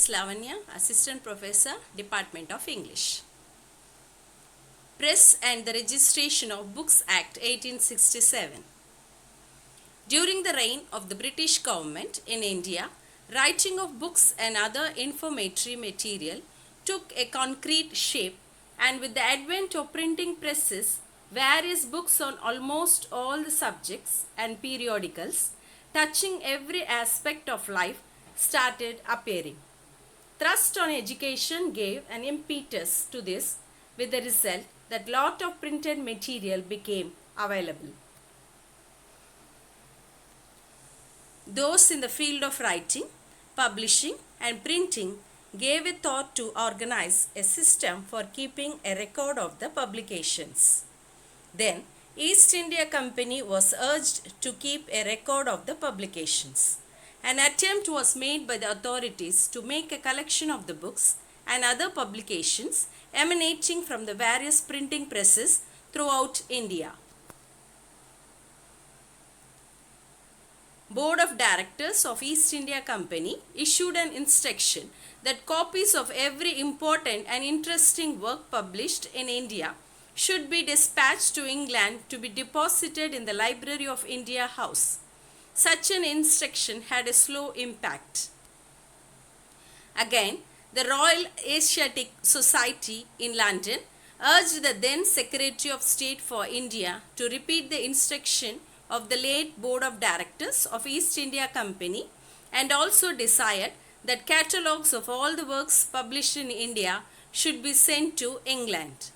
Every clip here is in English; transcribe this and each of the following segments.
S. Lavanya, Assistant Professor, Department of English. Press and the Registration of Books Act 1867. During the reign of the British government in India, writing of books and other informatory material took a concrete shape, and with the advent of printing presses, various books on almost all the subjects and periodicals touching every aspect of life started appearing. Thrust on education gave an impetus to this, with the result that lot of printed material became available. Those in the field of writing, publishing and printing gave a thought to organize a system for keeping a record of the publications. Then, East India Company was urged to keep a record of the publications. An attempt was made by the authorities to make a collection of the books and other publications emanating from the various printing presses throughout India. Board of Directors of East India Company issued an instruction that copies of every important and interesting work published in India should be dispatched to England to be deposited in the Library of India House. Such an instruction had a slow impact. Again, the Royal Asiatic Society in London urged the then Secretary of State for India to repeat the instruction of the late Board of Directors of East India Company, and also desired that catalogues of all the works published in India should be sent to England.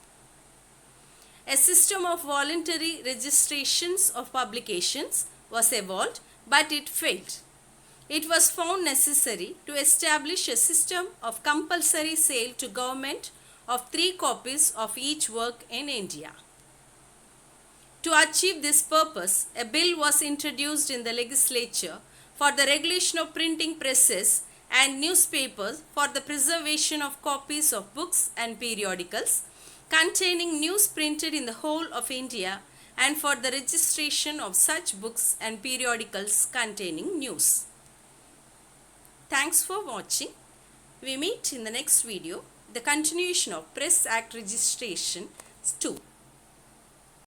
A system of voluntary registrations of publications was evolved, but it failed. It was found necessary to establish a system of compulsory sale to government of 3 copies of each work in India. To achieve this purpose, a bill was introduced in the legislature for the regulation of printing presses and newspapers for the preservation of copies of books and periodicals containing news printed in the whole of India, and for the registration of such books and periodicals containing news. Thanks for watching. We meet in the next video, the continuation of Press Act Registration 2.